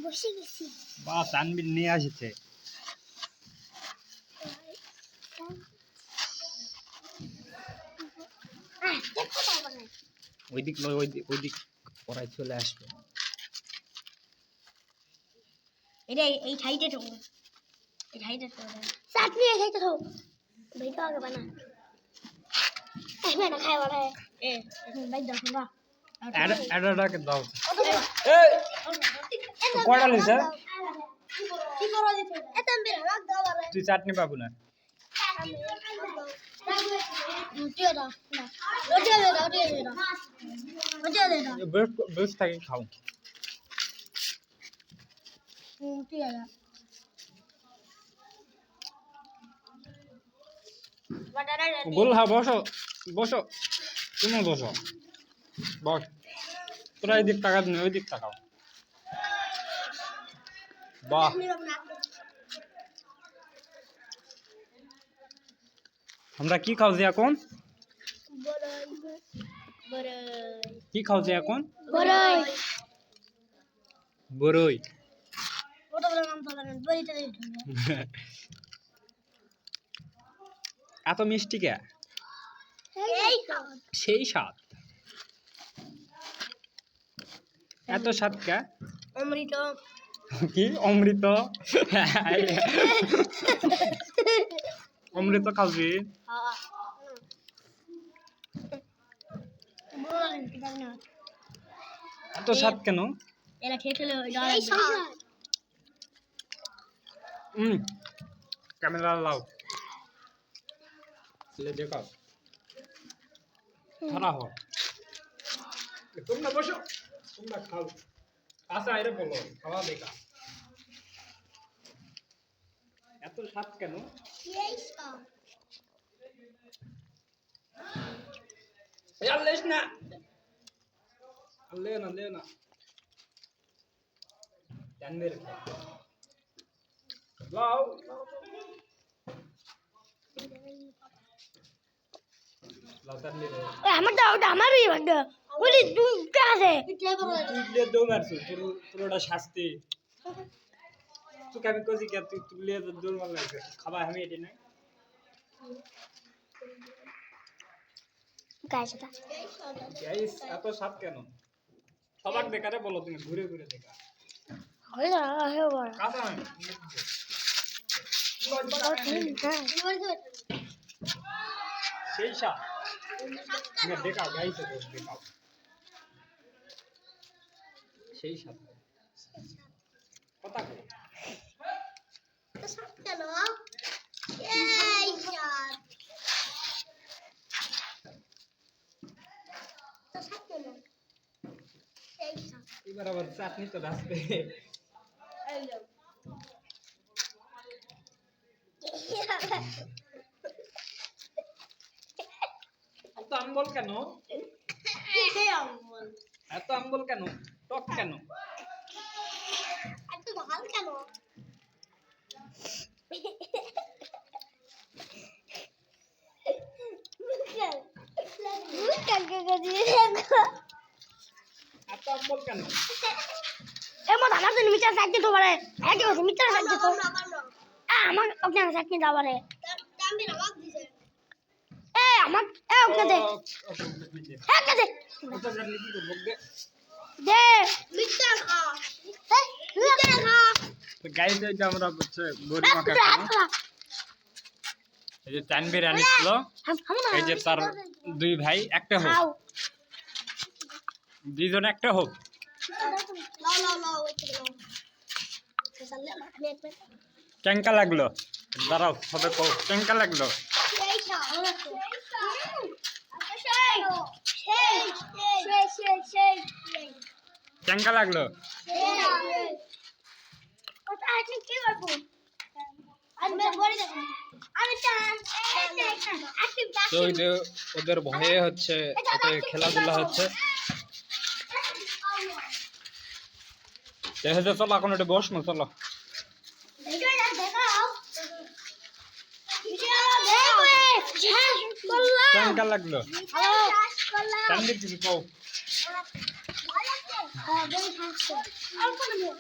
বসে গেছি বা তানবির নিয়ে আসছে ওইদিক ওইদিক পড়ায় চলে আসবে এটা এই সাইডে তো এই সাইডে তো চাটনি এই সাইডে তো বেটা আগে বানা এই না খাই বলে এ ভাই দাও না এডাটাকে দাও এই কোড়া লিছে কি করো দিতে এত বের রাখ দাও আরে তুই চাটনি পাবো না দিয়ে দাও না ওটা দে দাও ওটা দে দাও বেশ থাকি খাও দিয়ে দাও গোল হা বসো বসো তুমি বসো বস তোরা এই দিক টাকা দিন ওই দিক টাকাও বাহ আমরা কি খাওছি এখন কি খাওছি এখন বরই এত মিষ্টি কে সেই স্বাদ এত স্বাদ কে অমৃত কি অমৃত অমৃত খাওছি এত স্বাদ কেন এরা খেয়ে খেলে ক্যামেরা লাও দেখাও ধরা হো তোমরা বসো তোমরা খাও কাছে আইরে বলো খাওয়া দেখা এত স্বাদ কেন লেস না লে না জানবের লাও আমার দাও আমারই ভাগ্য বলি তুই কাছে তুই দো মারছো তোর ওটা শাস্তি তুই আমি কইছি কি তুই তুলে দৌড় মার লাগছে খাবা আমি এটি না গাইস এত স্বাদ কেন সবাক দেখারে বলো তুমি ঘুরে ঘুরে দেখা কাঁচা না সেই স্বাদ দেখাও গাইস দেখাও সেই স্বাদ কথা কই এবার আবার চাটনি তো আসবে এত আম্বল কেন এত আম্বল কেন টক কেন এত ঝাল কেন এত আম্বল কেন এমন আমার তো মিটার সাইড দিতে পারে একই কথা মিটার সাইড দিতে আমার ওকে সাইড দাও পারে এ আমার এ ওকে দে হ্যাঁ দে ওটা জানি কি করব দে মিটার খা মিটার খা তো গাইস এই যে আমরা হচ্ছে বড়ি মাখা খাবো এই যে তানভীর আনিছিল এই যে তার দুই ভাই একটা হোক দুইজন একটা হোক কেঙ্কা লাগলো দাঁড়াও সবে কও কেঙ্কা লাগলো কেঙ্কা লাগলো তো ওদের ভয়ে হচ্ছে খেলাধুলা হচ্ছে দেখা যায় চলো এখন ওটা বসনো চলো কেমন লাগলো তানভীর কিছু কও বেশ হাসছে অল্প নেবো